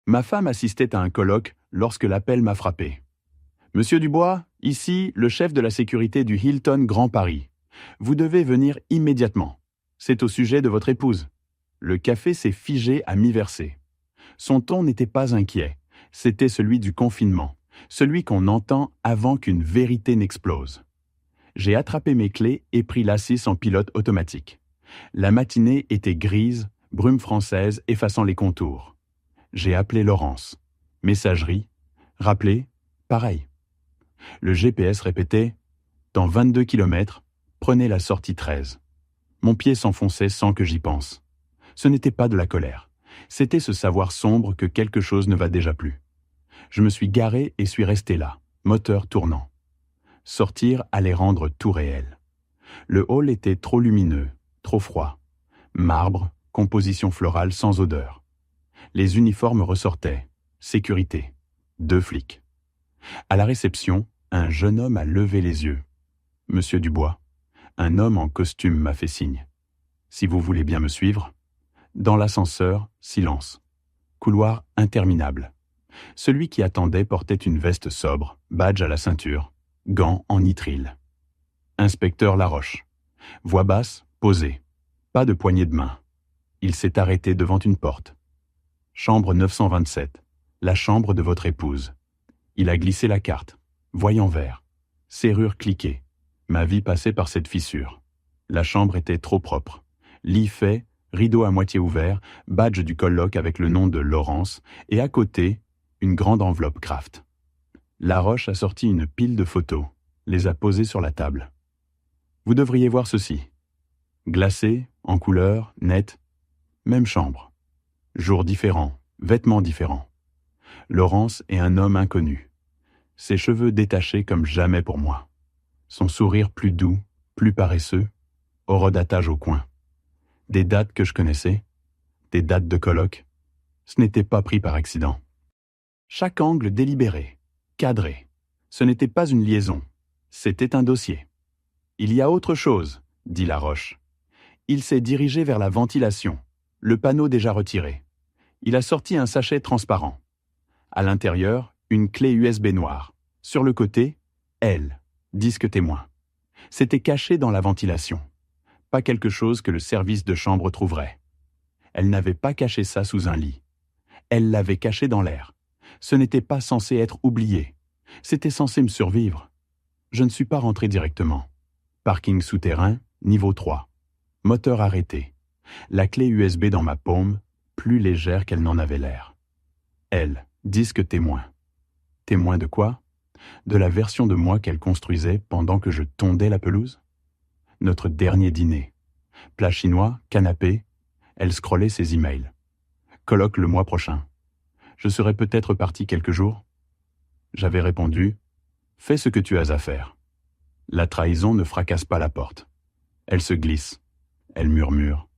Ma femme assistait à un colloque lorsque l'appel m'a frappé. « Monsieur Dubois, ici le chef de la sécurité du Hilton Grand Paris. Vous devez venir immédiatement. C'est au sujet de votre épouse. » Le café s'est figé à mi-versée. Son ton n'était pas inquiet. C'était celui du confinement, celui qu'on entend avant qu'une vérité n'explose. J'ai attrapé mes clés et pris l'A6 en pilote automatique. La matinée était grise, brume française effaçant les contours. J'ai appelé Laurence. Messagerie. Rappelé. Pareil. Le GPS répétait « Dans 22 km, prenez la sortie 13 ». Mon pied s'enfonçait sans que j'y pense. Ce n'était pas de la colère. C'était ce savoir sombre que quelque chose ne va déjà plus. Je me suis garé et suis resté là, moteur tournant. Sortir allait rendre tout réel. Le hall était trop lumineux, trop froid. Marbre, composition florale sans odeur. Les uniformes ressortaient. Sécurité. 2 flics. À la réception, un jeune homme a levé les yeux. « Monsieur Dubois ». Un homme en costume m'a fait signe. « Si vous voulez bien me suivre ». Dans l'ascenseur, silence. Couloir interminable. Celui qui attendait portait une veste sobre, badge à la ceinture, gants en nitrile. Inspecteur Laroche. Voix basse, posée. Pas de poignée de main. Il s'est arrêté devant une porte. Chambre 927. La chambre de votre épouse. Il a glissé la carte. Voyant vert. Serrure cliquée. Ma vie passait par cette fissure. La chambre était trop propre. Lit fait, rideau à moitié ouvert, badge du colloque avec le nom de Laurence, et à côté, une grande enveloppe Kraft. Laroche a sorti une pile de photos, les a posées sur la table. Vous devriez voir ceci. Glacé, en couleur, net, même chambre. Jour différent, vêtements différents. Laurence est un homme inconnu. Ses cheveux détachés comme jamais pour moi. Son sourire plus doux, plus paresseux, horodatage au coin. Des dates que je connaissais, des dates de colloque. Ce n'était pas pris par accident. Chaque angle délibéré, cadré. Ce n'était pas une liaison, c'était un dossier. Il y a autre chose, dit Laroche. Il s'est dirigé vers la ventilation, le panneau déjà retiré. Il a sorti un sachet transparent. À l'intérieur, une clé USB noire. Sur le côté, L, disque témoin. C'était caché dans la ventilation. Pas quelque chose que le service de chambre trouverait. Elle n'avait pas caché ça sous un lit. Elle l'avait caché dans l'air. Ce n'était pas censé être oublié. C'était censé me survivre. Je ne suis pas rentré directement. Parking souterrain, niveau 3. Moteur arrêté. La clé USB dans ma paume, plus légère qu'elle n'en avait l'air. Elle, disque témoin. Témoin de quoi? De la version de moi qu'elle construisait pendant que je tondais la pelouse? Notre dernier dîner. Plat chinois, canapé, elle scrollait ses emails. Colloque le mois prochain. Je serais peut-être parti quelques jours. J'avais répondu, fais ce que tu as à faire. La trahison ne fracasse pas la porte. Elle se glisse. Elle murmure.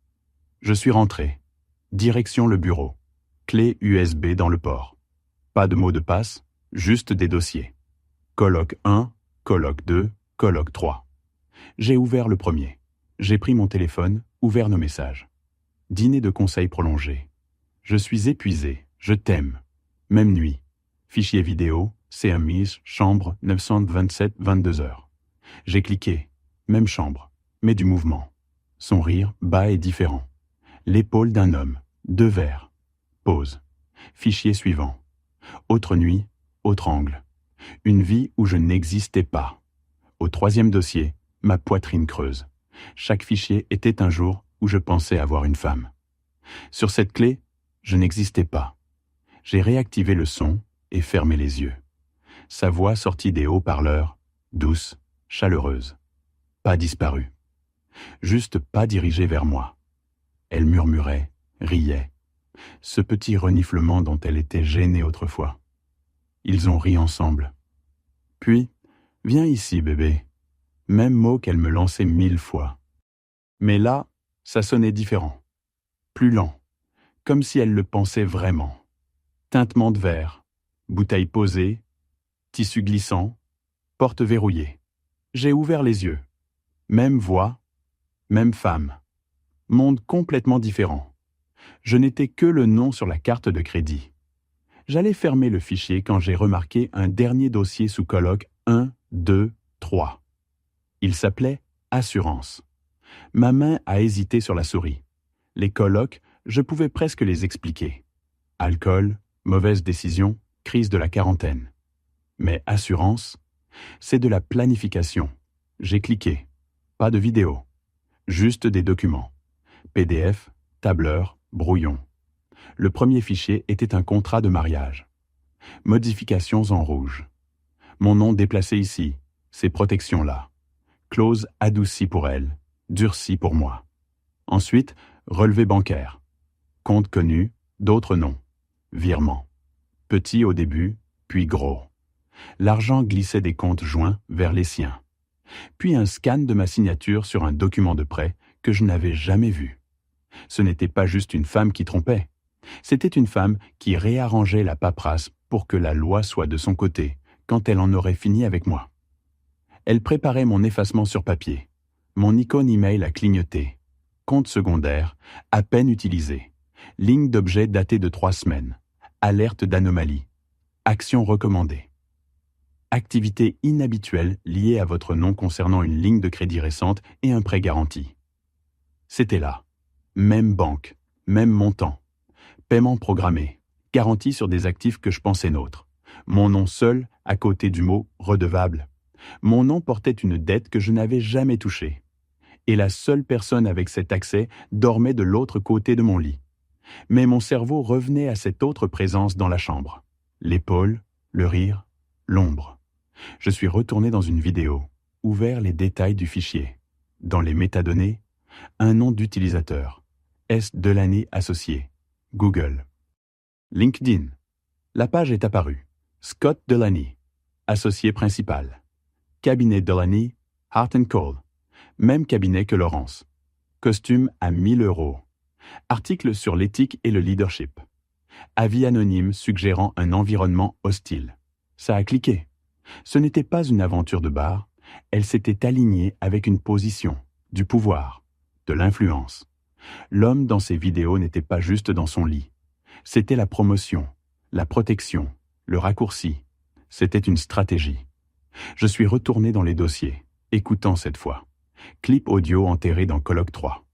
Je suis rentré. Direction le bureau. Clé USB dans le port. Pas de mot de passe, juste des dossiers. Colloque 1, colloque 2, colloque 3. J'ai ouvert le premier. J'ai pris mon téléphone, ouvert nos messages. Dîner de conseil prolongé. Je suis épuisé, je t'aime. Même nuit. Fichier vidéo, CMIS, chambre 927, 22 heures. J'ai cliqué. Même chambre, mais du mouvement. Son rire, bas et différent. L'épaule d'un homme. 2 verres. Pause. Fichier suivant. Autre nuit, autre angle. Une vie où je n'existais pas. Au 3e dossier, ma poitrine creuse. Chaque fichier était un jour où je pensais avoir une femme. Sur cette clé, je n'existais pas. J'ai réactivé le son et fermé les yeux. Sa voix sortit des haut-parleurs, douce, chaleureuse. Pas disparue. Juste pas dirigée vers moi. Elle murmurait, riait. Ce petit reniflement dont elle était gênée autrefois. Ils ont ri ensemble. Puis, viens ici, bébé. Même mot qu'elle me lançait 1000 fois. Mais là, ça sonnait différent. Plus lent. Comme si elle le pensait vraiment. Tintement de verre. Bouteille posée. Tissu glissant. Porte verrouillée. J'ai ouvert les yeux. Même voix. Même femme. Monde complètement différent. Je n'étais que le nom sur la carte de crédit. J'allais fermer le fichier quand j'ai remarqué un dernier dossier sous colloque 1, 2, 3. Il s'appelait « Assurance ». Ma main a hésité sur la souris. Les colloques, je pouvais presque les expliquer. Alcool, mauvaise décision, crise de la quarantaine. Mais assurance, c'est de la planification. J'ai cliqué. Pas de vidéo. Juste des documents. PDF, tableur, brouillon. Le premier fichier était un contrat de mariage. Modifications en rouge. Mon nom déplacé ici, ces protections-là. Clause adoucie pour elle, durcie pour moi. Ensuite, relevé bancaire. Compte connu, d'autres noms. Virement. Petit au début, puis gros. L'argent glissait des comptes joints vers les siens. Puis un scan de ma signature sur un document de prêt que je n'avais jamais vu. Ce n'était pas juste une femme qui trompait. C'était une femme qui réarrangeait la paperasse pour que la loi soit de son côté, quand elle en aurait fini avec moi. Elle préparait mon effacement sur papier. Mon icône email a clignoté. Compte secondaire, à peine utilisé. Ligne d'objet datée de 3 semaines. Alerte d'anomalie. Action recommandée. Activité inhabituelle liée à votre nom concernant une ligne de crédit récente et un prêt garanti. C'était là. Même banque, même montant. Paiement programmé. Garantie sur des actifs que je pensais nôtres. Mon nom seul à côté du mot « redevable ». Mon nom portait une dette que je n'avais jamais touchée. Et la seule personne avec cet accès dormait de l'autre côté de mon lit. Mais mon cerveau revenait à cette autre présence dans la chambre. L'épaule, le rire, l'ombre. Je suis retourné dans une vidéo, ouvert les détails du fichier. Dans les métadonnées, un nom d'utilisateur. S. Delaney associé. Google. LinkedIn. La page est apparue. Scott Delaney, associé principal. Cabinet Delaney, Hart & Cole. Même cabinet que Laurence. Costume à 1000 €. Article sur l'éthique et le leadership. Avis anonyme suggérant un environnement hostile. Ça a cliqué. Ce n'était pas une aventure de bar, elle s'était alignée avec une position, du pouvoir, de l'influence. L'homme dans ces vidéos n'était pas juste dans son lit. C'était la promotion, la protection, le raccourci. C'était une stratégie. Je suis retourné dans les dossiers, écoutant cette fois. Clip audio enterré dans colloque 3.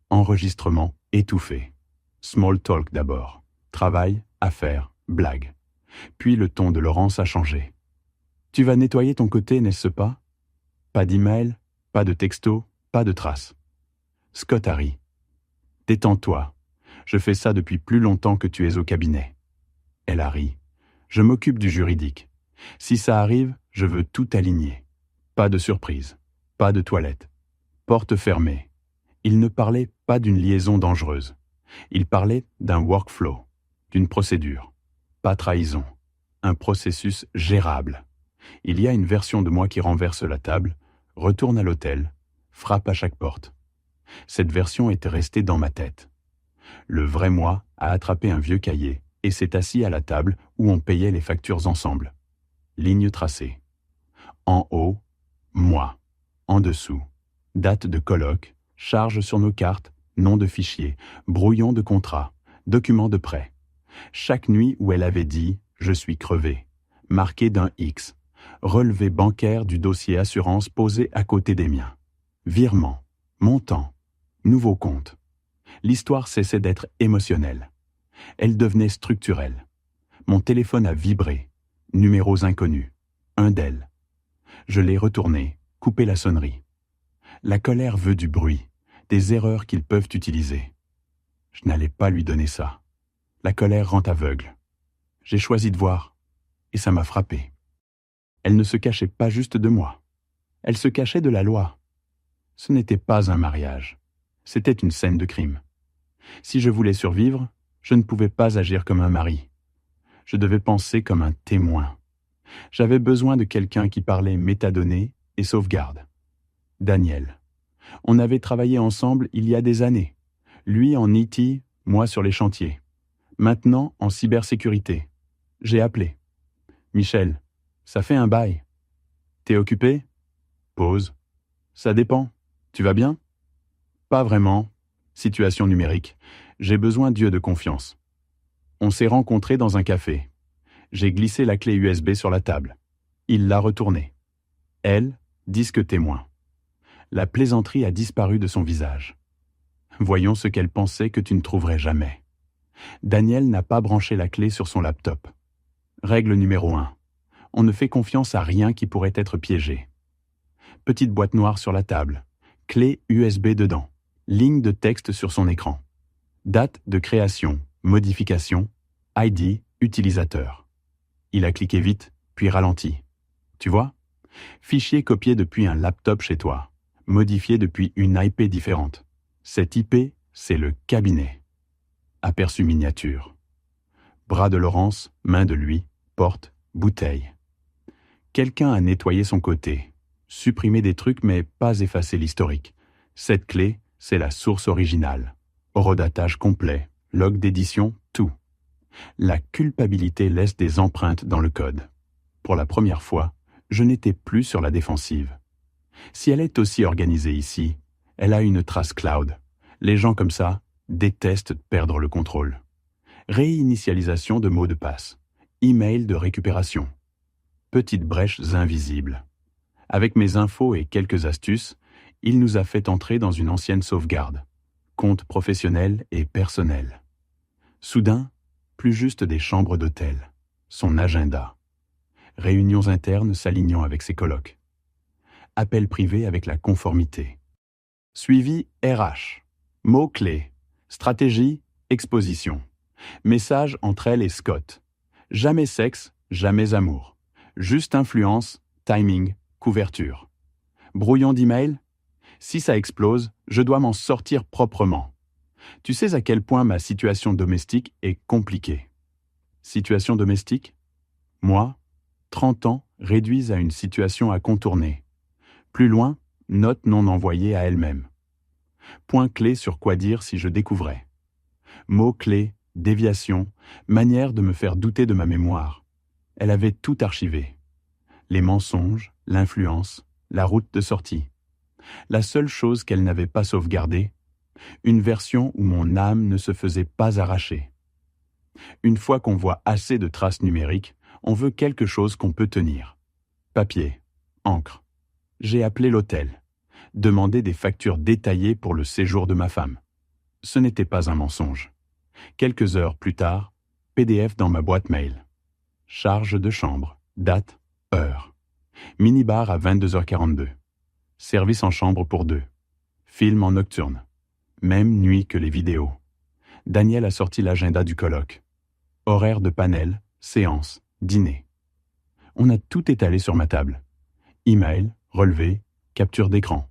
Enregistrement étouffé. Small talk d'abord. Travail, affaires, blague. Puis le ton de Laurence a changé. Tu vas nettoyer ton côté, n'est-ce pas? Pas d'email, pas de texto, pas de traces. Scott a ri. Détends-toi. Je fais ça depuis plus longtemps que tu es au cabinet. Elle a ri. Je m'occupe du juridique. Si ça arrive, je veux tout aligner. Pas de surprise. Pas de toilette. Porte fermée. Il ne parlait pas d'une liaison dangereuse. Il parlait d'un workflow, d'une procédure. Pas trahison. Un processus gérable. Il y a une version de moi qui renverse la table, retourne à l'hôtel, frappe à chaque porte. Cette version était restée dans ma tête. Le vrai moi a attrapé un vieux cahier et s'est assis à la table où on payait les factures ensemble. Ligne tracée. En haut, moi. En dessous, date de colloque, charge sur nos cartes, nom de fichier, brouillon de contrat, document de prêt. Chaque nuit où elle avait dit « Je suis crevé », marqué d'un X, relevé bancaire du dossier assurance posé à côté des miens. Virement, montant, nouveau compte. L'histoire cessait d'être émotionnelle. Elle devenait structurelle. Mon téléphone a vibré. Numéros inconnus. Un d'elle. Je l'ai retourné, coupé la sonnerie. La colère veut du bruit, des erreurs qu'ils peuvent utiliser. Je n'allais pas lui donner ça. La colère rend aveugle. J'ai choisi de voir, et ça m'a frappé. Elle ne se cachait pas juste de moi. Elle se cachait de la loi. Ce n'était pas un mariage. C'était une scène de crime. Si je voulais survivre, je ne pouvais pas agir comme un mari. Je devais penser comme un témoin. J'avais besoin de quelqu'un qui parlait métadonnées et sauvegarde. Daniel. On avait travaillé ensemble il y a des années. Lui en IT, moi sur les chantiers. Maintenant en cybersécurité. J'ai appelé. Michel, ça fait un bail. T'es occupé? Pause. Ça dépend. Tu vas bien? Pas vraiment. Situation numérique. J'ai besoin d'yeux de confiance. On s'est rencontrés dans un café. J'ai glissé la clé USB sur la table. Il l'a retournée. Elle, disque témoin. La plaisanterie a disparu de son visage. Voyons ce qu'elle pensait que tu ne trouverais jamais. Daniel n'a pas branché la clé sur son laptop. Règle numéro 1. On ne fait confiance à rien qui pourrait être piégé. Petite boîte noire sur la table. Clé USB dedans. Ligne de texte sur son écran. Date de création, modification, ID, utilisateur. Il a cliqué vite, puis ralenti. Tu vois ? Fichier copié depuis un laptop chez toi. Modifié depuis une IP différente. Cette IP, c'est le cabinet. Aperçu miniature. Bras de Laurence, main de lui, porte, bouteille. Quelqu'un a nettoyé son côté. Supprimé des trucs mais pas effacé l'historique. Cette clé, c'est la source originale. Horodatage complet, log d'édition, tout. La culpabilité laisse des empreintes dans le code. Pour la première fois, je n'étais plus sur la défensive. Si elle est aussi organisée ici, elle a une trace cloud. Les gens comme ça détestent perdre le contrôle. Réinitialisation de mots de passe. Email de récupération. Petites brèches invisibles. Avec mes infos et quelques astuces, il nous a fait entrer dans une ancienne sauvegarde. Compte professionnel et personnel. Soudain, plus juste des chambres d'hôtel. Son agenda. Réunions internes s'alignant avec ses colloques. Appel privé avec la conformité. Suivi RH. Mots-clés. Stratégie, exposition. Message entre elle et Scott. Jamais sexe, jamais amour. Juste influence, timing, couverture. Brouillon d'email. Si ça explose, je dois m'en sortir proprement. Tu sais à quel point ma situation domestique est compliquée. Situation domestique ? Moi, 30 ans, réduise à une situation à contourner. Plus loin, note non envoyée à elle-même. Point clé sur quoi dire si je découvrais. Mots clés, déviation, manière de me faire douter de ma mémoire. Elle avait tout archivé. Les mensonges, l'influence, la route de sortie. La seule chose qu'elle n'avait pas sauvegardée, une version où mon âme ne se faisait pas arracher. Une fois qu'on voit assez de traces numériques, on veut quelque chose qu'on peut tenir. Papier, encre. J'ai appelé l'hôtel. Demandé des factures détaillées pour le séjour de ma femme. Ce n'était pas un mensonge. Quelques heures plus tard, PDF dans ma boîte mail. Charge de chambre, date, heure. Minibar à 22h42. Service en chambre pour 2. Film en nocturne. Même nuit que les vidéos. Daniel a sorti l'agenda du colloque. Horaire de panel, séance, dîner. On a tout étalé sur ma table. Email, relevé, capture d'écran.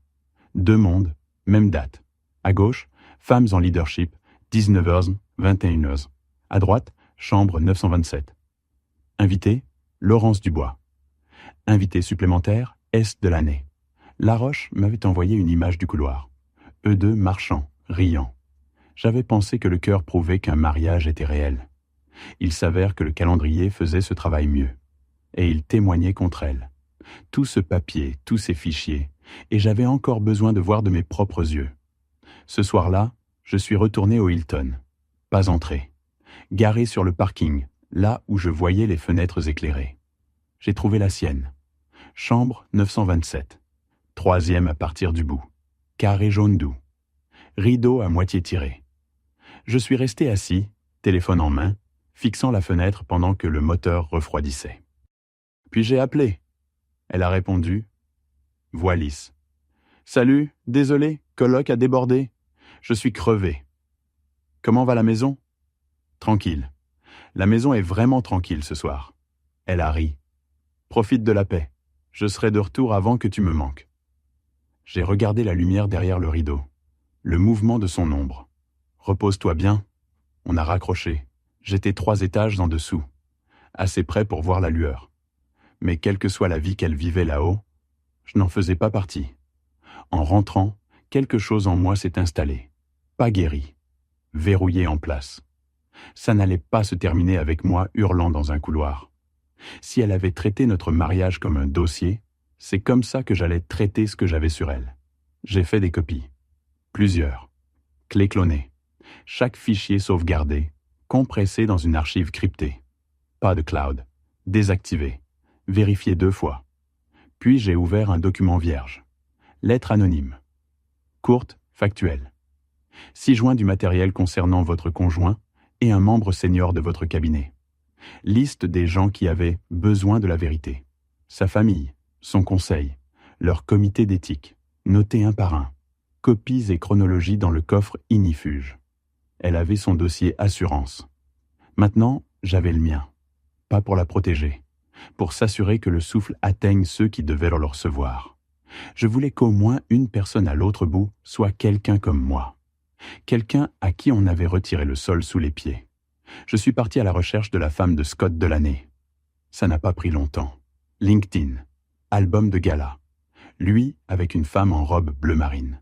2 mondes, même date. À gauche, femmes en leadership, 19h, 21h. À droite, chambre 927. Invité, Laurence Dubois. Invité supplémentaire, S de l'année. Laroche m'avait envoyé une image du couloir. Eux deux marchant, riant. J'avais pensé que le cœur prouvait qu'un mariage était réel. Il s'avère que le calendrier faisait ce travail mieux. Et il témoignait contre elle. Tout ce papier, tous ces fichiers, et j'avais encore besoin de voir de mes propres yeux. Ce soir-là, je suis retourné au Hilton. Pas entré. Garé sur le parking, là où je voyais les fenêtres éclairées. J'ai trouvé la sienne. Chambre 927. 3e à partir du bout. Carré jaune doux. Rideau à moitié tiré. Je suis resté assis, téléphone en main, fixant la fenêtre pendant que le moteur refroidissait. Puis j'ai appelé. Elle a répondu. Voix lisse. Salut, désolé, colloque a débordé. Je suis crevé. Comment va la maison ? Tranquille. La maison est vraiment tranquille ce soir. Elle a ri. Profite de la paix. Je serai de retour avant que tu me manques. J'ai regardé la lumière derrière le rideau. Le mouvement de son ombre. Repose-toi bien. On a raccroché. J'étais 3 étages en dessous. Assez près pour voir la lueur. Mais quelle que soit la vie qu'elle vivait là-haut, je n'en faisais pas partie. En rentrant, quelque chose en moi s'est installé. Pas guéri. Verrouillé en place. Ça n'allait pas se terminer avec moi hurlant dans un couloir. Si elle avait traité notre mariage comme un dossier, c'est comme ça que j'allais traiter ce que j'avais sur elle. J'ai fait des copies. Plusieurs. Clés clonées. Chaque fichier sauvegardé, compressé dans une archive cryptée. Pas de cloud. désactivé. Vérifié 2 fois. Puis j'ai ouvert un document vierge. Lettre anonyme. Courte, factuelle. 6 joints du matériel concernant votre conjoint et un membre senior de votre cabinet. Liste des gens qui avaient besoin de la vérité. Sa famille, son conseil, leur comité d'éthique, notés un par un. Copies et chronologies dans le coffre ignifuge. Elle avait son dossier assurance. Maintenant, j'avais le mien. Pas pour la protéger, pour s'assurer que le souffle atteigne ceux qui devaient le recevoir. Je voulais qu'au moins une personne à l'autre bout soit quelqu'un comme moi. Quelqu'un à qui on avait retiré le sol sous les pieds. Je suis parti à la recherche de la femme de Scott Delaney. Ça n'a pas pris longtemps. LinkedIn. Album de gala. Lui avec une femme en robe bleu marine.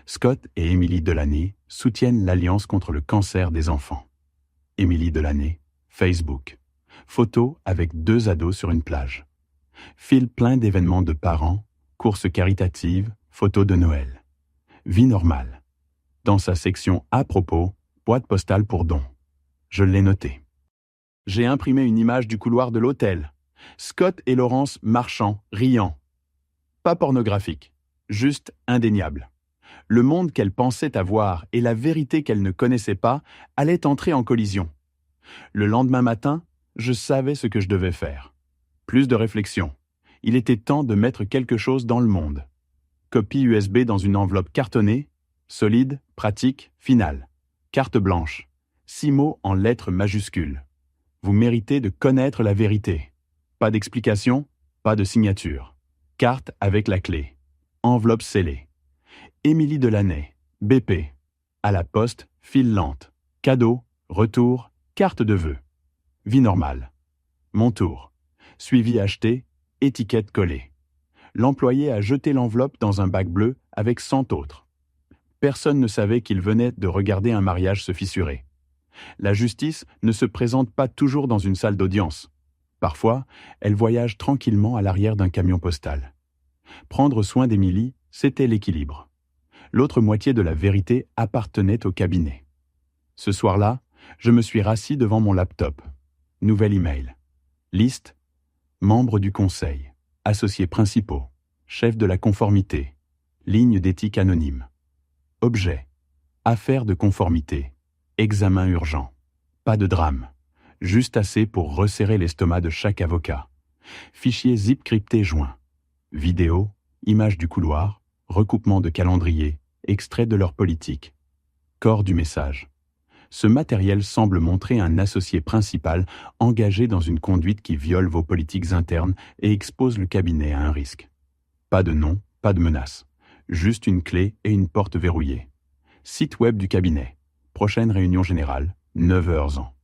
Scott et Emily Delaney soutiennent l'Alliance contre le cancer des enfants. Emily Delaney, Facebook. Photo avec 2 ados sur une plage. Fil plein d'événements de parents, courses caritatives, photos de Noël. Vie normale. Dans sa section à propos, boîte postale pour dons. Je l'ai noté. J'ai imprimé une image du couloir de l'hôtel. Scott et Laurence marchant, riant. Pas pornographique, juste indéniable. Le monde qu'elle pensait avoir et la vérité qu'elle ne connaissait pas allaient entrer en collision. Le lendemain matin, je savais ce que je devais faire. Plus de réflexion. Il était temps de mettre quelque chose dans le monde. Copie USB dans une enveloppe cartonnée, solide, pratique, finale. Carte blanche. 6 mots en lettres majuscules. Vous méritez de connaître la vérité. Pas d'explication, pas de signature. Carte avec la clé. Enveloppe scellée. Émilie Delaney, BP. À la poste, file lente. Cadeau, retour, carte de vœux. Vie normale. Mon tour. Suivi acheté, étiquette collée. L'employé a jeté l'enveloppe dans un bac bleu avec 100 autres. Personne ne savait qu'il venait de regarder un mariage se fissurer. La justice ne se présente pas toujours dans une salle d'audience. Parfois, elle voyage tranquillement à l'arrière d'un camion postal. Prendre soin d'Émilie, c'était l'équilibre. L'autre moitié de la vérité appartenait au cabinet. Ce soir-là, je me suis rassis devant mon laptop. Nouvel email. Liste. Membres du conseil. Associés principaux. Chef de la conformité. Ligne d'éthique anonyme. Objet. Affaire de conformité. Examen urgent. Pas de drame. Juste assez pour resserrer l'estomac de chaque avocat. Fichier zip crypté joint. Vidéo, image du couloir, recoupement de calendrier, extrait de leur politique. Corps du message. Ce matériel semble montrer un associé principal engagé dans une conduite qui viole vos politiques internes et expose le cabinet à un risque. Pas de nom, pas de menace. Juste une clé et une porte verrouillée. Site web du cabinet. Prochaine réunion générale, 9h ans.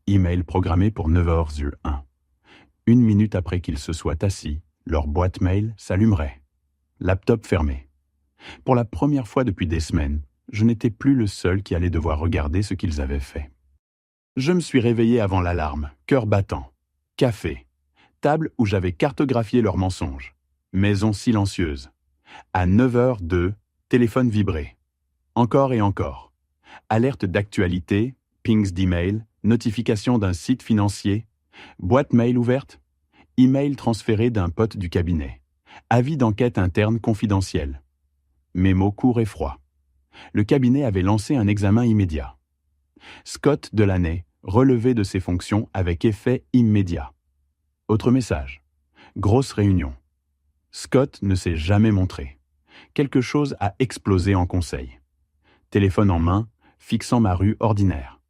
Email programmé pour 9h01. 1 minute après qu'ils se soient assis, leur boîte mail s'allumerait. Laptop fermé. Pour la première fois depuis des semaines, je n'étais plus le seul qui allait devoir regarder ce qu'ils avaient fait. Je me suis réveillé avant l'alarme, cœur battant. Café. Table où j'avais cartographié leurs mensonges. Maison silencieuse. À 9h02, téléphone vibré. Encore et encore. Alerte d'actualité, pings d'email, notification d'un site financier, boîte mail ouverte, email transféré d'un pote du cabinet, avis d'enquête interne confidentiel. Mémo court et froid. Le cabinet avait lancé un examen immédiat. Scott Delaney, relevé de ses fonctions avec effet immédiat. Autre message. Grosse réunion. Scott ne s'est jamais montré. Quelque chose a explosé en conseil. Téléphone en main, fixant ma rue ordinaire.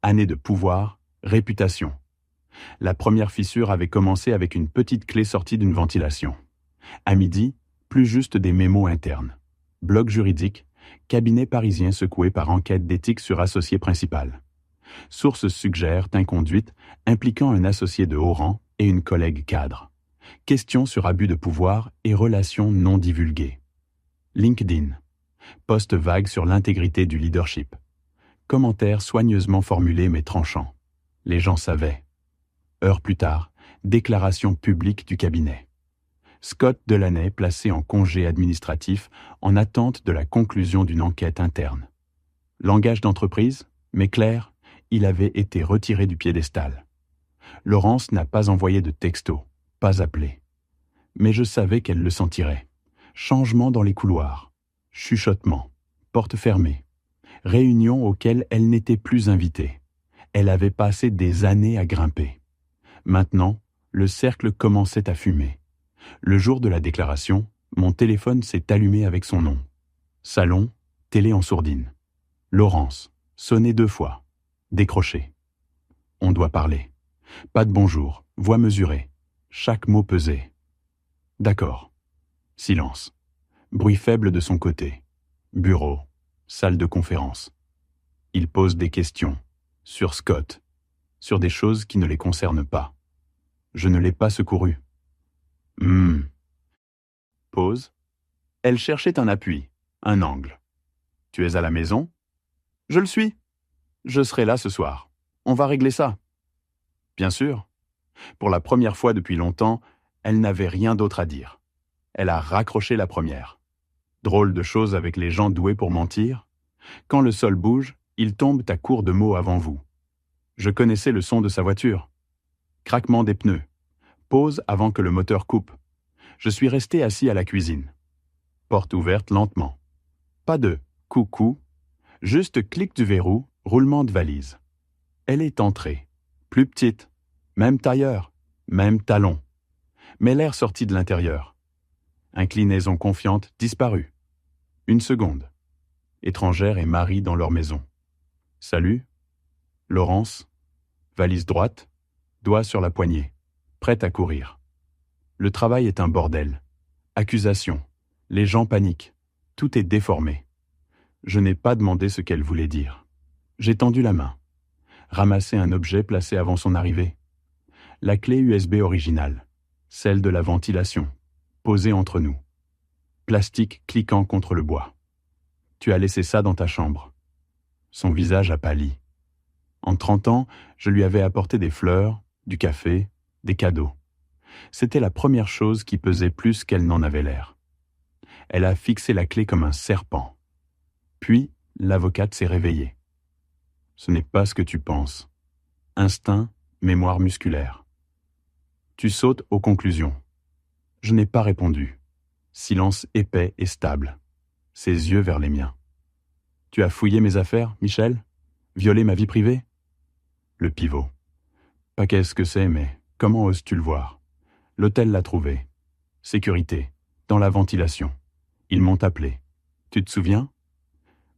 Année de pouvoir, réputation. La première fissure avait commencé avec une petite clé sortie d'une ventilation. À midi, plus juste des mémos internes. Bloc juridique, cabinet parisien secoué par enquête d'éthique sur associé principal. Sources suggèrent inconduite impliquant un associé de haut rang et une collègue cadre. Questions sur abus de pouvoir et relations non divulguées. LinkedIn. Post vague sur l'intégrité du leadership. Commentaires soigneusement formulés mais tranchants. Les gens savaient. Heures plus tard, déclaration publique du cabinet. Scott Delaney placé en congé administratif en attente de la conclusion d'une enquête interne. Langage d'entreprise, mais clair, il avait été retiré du piédestal. Laurence n'a pas envoyé de texto, pas appelé. Mais je savais qu'elle le sentirait. Changement dans les couloirs, chuchotements, portes fermées, réunions auxquelles elle n'était plus invitée. Elle avait passé des années à grimper. Maintenant, le cercle commençait à fumer. Le jour de la déclaration, mon téléphone s'est allumé avec son nom. Salon, télé en sourdine. Laurence, sonné 2 fois. Décroché. On doit parler. Pas de bonjour, voix mesurée. Chaque mot pesé. D'accord. Silence. Bruit faible de son côté. Bureau. Salle de conférence. Il pose des questions. Sur Scott. Sur des choses qui ne les concernent pas. Je ne l'ai pas secouru. Pause. Elle cherchait un appui, un angle. Tu es à la maison? Je le suis. Je serai là ce soir. On va régler ça. Bien sûr. Pour la première fois depuis longtemps, elle n'avait rien d'autre à dire. Elle a raccroché la première. Drôle de chose avec les gens doués pour mentir. Quand le sol bouge, ils tombent à court de mots avant vous. Je connaissais le son de sa voiture. Craquement des pneus. Pause avant que le moteur coupe. Je suis resté assis à la cuisine. Porte ouverte lentement. Pas de « coucou », juste clic du verrou, roulement de valise. Elle est entrée. Plus petite. Même tailleur. Même talon. Mais l'air sorti de l'intérieur. Inclinaison confiante disparue. 1 seconde. Étrangère et mari dans leur maison. Salut. Laurence. Valise droite. Doigt sur la poignée. Prête à courir. Le travail est un bordel. Accusation. Les gens paniquent. Tout est déformé. Je n'ai pas demandé ce qu'elle voulait dire. J'ai tendu la main. Ramassé un objet placé avant son arrivée. La clé USB originale. Celle de la ventilation. Posée entre nous. Plastique cliquant contre le bois. Tu as laissé ça dans ta chambre. Son visage a pâli. En 30 ans, je lui avais apporté des fleurs, du café, des cadeaux. C'était la première chose qui pesait plus qu'elle n'en avait l'air. Elle a fixé la clé comme un serpent. Puis, l'avocate s'est réveillée. Ce n'est pas ce que tu penses. Instinct, mémoire musculaire. Tu sautes aux conclusions. Je n'ai pas répondu. Silence épais et stable. Ses yeux vers les miens. Tu as fouillé mes affaires, Michel? Violé ma vie privée? Le pivot. Pas qu'est-ce que c'est, mais comment oses-tu le voir? L'hôtel l'a trouvé. Sécurité. Dans la ventilation. Ils m'ont appelé. Tu te souviens?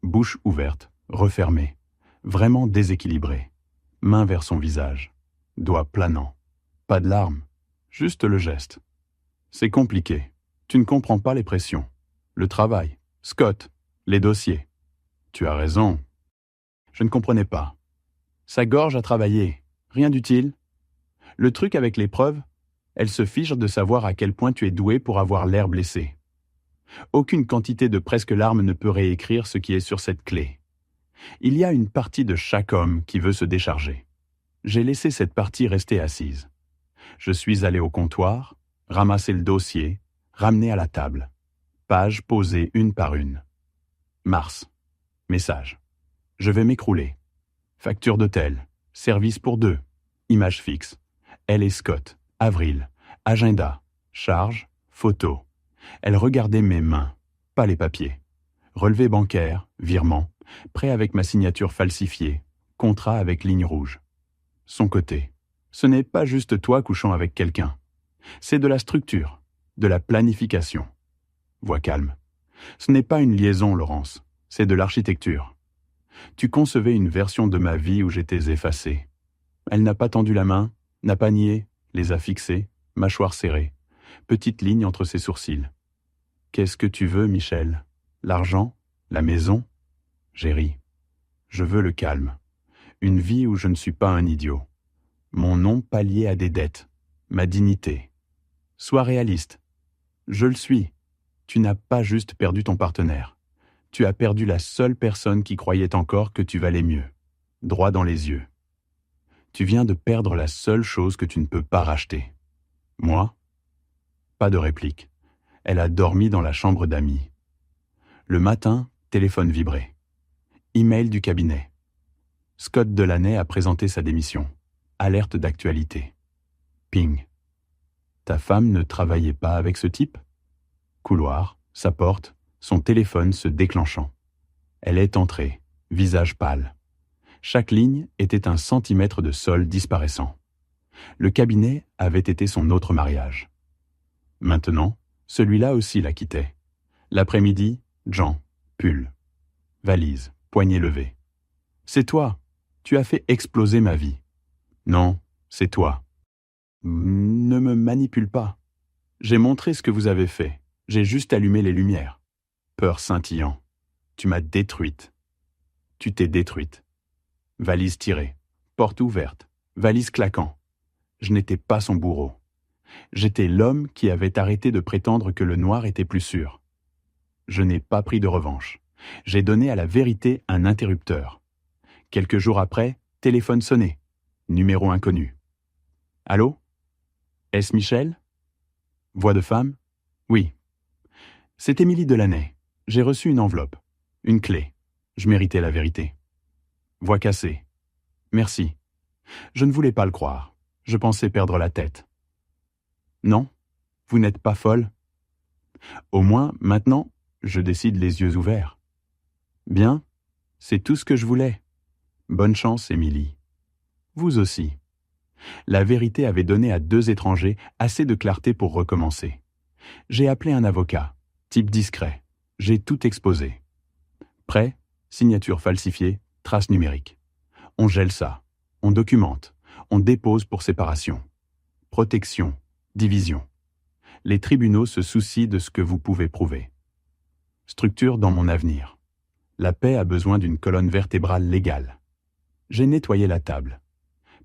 Bouche ouverte, refermée. Vraiment déséquilibrée. Main vers son visage. Doigts planants. Pas de larmes. Juste le geste. C'est compliqué. Tu ne comprends pas les pressions. Le travail. Scott. Les dossiers. Tu as raison. Je ne comprenais pas. Sa gorge a travaillé. Rien d'utile. Le truc avec les preuves, elle se fiche de savoir à quel point tu es doué pour avoir l'air blessé. Aucune quantité de presque larmes ne peut réécrire ce qui est sur cette clé. Il y a une partie de chaque homme qui veut se décharger. J'ai laissé cette partie rester assise. Je suis allé au comptoir, ramasser le dossier, ramener à la table. Pages posées une par une. Mars. Message. Je vais m'écrouler. Facture d'hôtel. Service pour 2. Image fixe. Elle et Scott. Avril. Agenda. Charge. Photo. Elle regardait mes mains, pas les papiers. Relevé bancaire, virement, prêt avec ma signature falsifiée, contrat avec ligne rouge. Son côté. Ce n'est pas juste toi couchant avec quelqu'un. C'est de la structure, de la planification. Voix calme. Ce n'est pas une liaison, Laurence. C'est de l'architecture. Tu concevais une version de ma vie où j'étais effacé. Elle n'a pas tendu la main, n'a pas nié, les a fixés, mâchoire serrée, petite ligne entre ses sourcils. Qu'est-ce que tu veux, Michel? L'argent? La maison? J'ai ri. Je veux le calme. Une vie où je ne suis pas un idiot. Mon nom pallié à des dettes. Ma dignité. Sois réaliste. Je le suis. Tu n'as pas juste perdu ton partenaire. Tu as perdu la seule personne qui croyait encore que tu valais mieux. Droit dans les yeux. Tu viens de perdre la seule chose que tu ne peux pas racheter. Moi? Pas de réplique. Elle a dormi dans la chambre d'amis. Le matin, téléphone vibré. Email du cabinet. Scott Delaney a présenté sa démission. alerte d'actualité. Ping. Ta femme ne travaillait pas avec ce type? Couloir, sa porte, son téléphone se déclenchant. Elle est entrée, visage pâle. Chaque ligne était un centimètre de sol disparaissant. Le cabinet avait été son autre mariage. Maintenant, celui-là aussi la quittait. L'après-midi, Jean, pull. Valise, poignet levé. C'est toi, tu as fait exploser ma vie. Non, c'est toi. Ne me manipule pas. J'ai montré ce que vous avez fait. J'ai juste allumé les lumières. Peur scintillant. Tu m'as détruite. Tu t'es détruite. Valise tirée. Porte ouverte. Valise claquant. Je n'étais pas son bourreau. J'étais l'homme qui avait arrêté de prétendre que le noir était plus sûr. Je n'ai pas pris de revanche. J'ai donné à la vérité un interrupteur. Quelques jours après, téléphone sonné. Numéro inconnu. Allô? Est-ce Michel? Voix de femme? Oui. C'est Émilie Delaney. J'ai reçu une enveloppe. Une clé. Je méritais la vérité. Voix cassée. Merci. Je ne voulais pas le croire. Je pensais perdre la tête. Non? Vous n'êtes pas folle? Au moins, maintenant, je décide les yeux ouverts. Bien, c'est tout ce que je voulais. Bonne chance, Émilie. Vous aussi. La vérité avait donné à 2 étrangers assez de clarté pour recommencer. J'ai appelé un avocat, type discret. J'ai tout exposé. Prêt, signature falsifiée, trace numérique. On gèle ça, on documente, on dépose pour séparation. Protection, division. Les tribunaux se soucient de ce que vous pouvez prouver. Structure dans mon avenir. La paix a besoin d'une colonne vertébrale légale. J'ai nettoyé la table.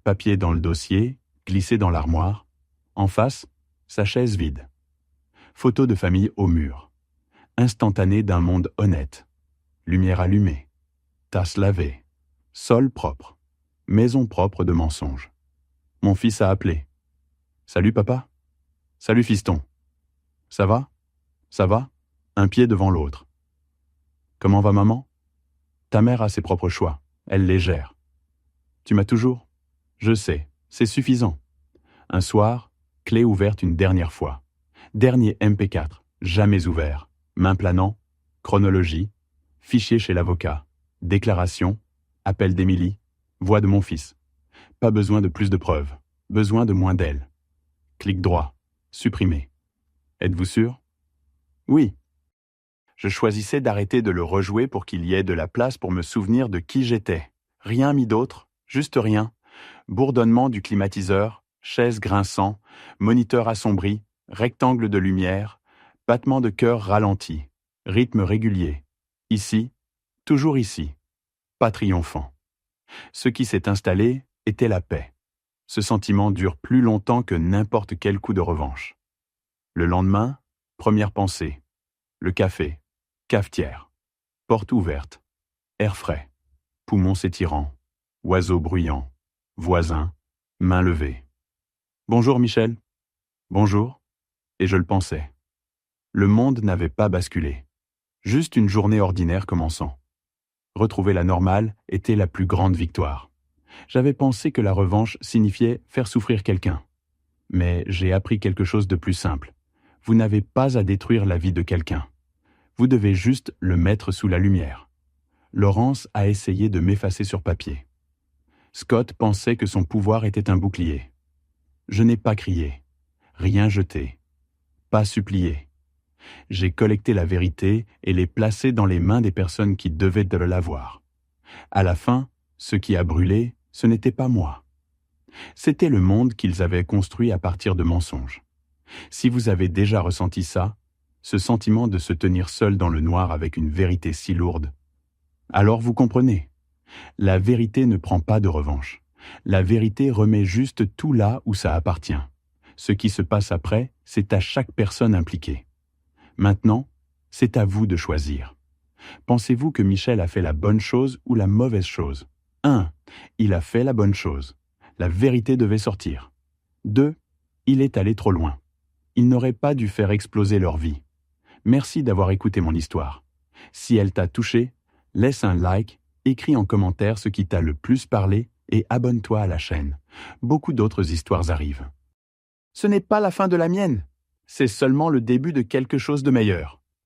Papier dans le dossier, glissé dans l'armoire. En face, sa chaise vide. Photo de famille au mur. Instantané d'un monde honnête. Lumière allumée. Tasse lavée. Sol propre. Maison propre de mensonges. Mon fils a appelé. Salut papa. Salut fiston. Ça va? Ça va? Un pied devant l'autre. Comment va maman? Ta mère a ses propres choix. Elle les gère. Tu m'as toujours? Je sais, c'est suffisant. Un soir, clé ouverte une dernière fois. Dernier MP4, jamais ouvert. Main planant, chronologie, fichier chez l'avocat, déclaration, appel d'Émilie, voix de mon fils. Pas besoin de plus de preuves, besoin de moins d'elle. Clic droit, supprimer. Êtes-vous sûr? Oui. Je choisissais d'arrêter de le rejouer pour qu'il y ait de la place pour me souvenir de qui j'étais. Rien mis d'autre, juste rien. Bourdonnement du climatiseur, chaise grinçant, moniteur assombri, rectangle de lumière, battement de cœur ralenti, rythme régulier. Ici, toujours ici, pas triomphant. Ce qui s'est installé était la paix. Ce sentiment dure plus longtemps que n'importe quel coup de revanche. Le lendemain, première pensée. Le café, cafetière, porte ouverte, air frais, poumons s'étirant, oiseaux bruyants. Voisin, main levée. Bonjour Michel. Bonjour. Et je le pensais. Le monde n'avait pas basculé. Juste une journée ordinaire commençant. Retrouver la normale était la plus grande victoire. J'avais pensé que la revanche signifiait faire souffrir quelqu'un. Mais j'ai appris quelque chose de plus simple. Vous n'avez pas à détruire la vie de quelqu'un. Vous devez juste le mettre sous la lumière. Laurence a essayé de m'effacer sur papier. Scott pensait que son pouvoir était un bouclier. Je n'ai pas crié, rien jeté, pas supplié. J'ai collecté la vérité et l'ai placée dans les mains des personnes qui devaient de l'avoir. À la fin, ce qui a brûlé, ce n'était pas moi. C'était le monde qu'ils avaient construit à partir de mensonges. Si vous avez déjà ressenti ça, ce sentiment de se tenir seul dans le noir avec une vérité si lourde, alors vous comprenez. La vérité ne prend pas de revanche. La vérité remet juste tout là où ça appartient. Ce qui se passe après, c'est à chaque personne impliquée. Maintenant, c'est à vous de choisir. Pensez-vous que Michel a fait la bonne chose ou la mauvaise chose? 1. Il a fait la bonne chose. La vérité devait sortir. 2. Il est allé trop loin. Il n'aurait pas dû faire exploser leur vie. Merci d'avoir écouté mon histoire. Si elle t'a touché, laisse un like, écris en commentaire ce qui t'a le plus parlé et abonne-toi à la chaîne. Beaucoup d'autres histoires arrivent. Ce n'est pas la fin de la mienne. C'est seulement le début de quelque chose de meilleur.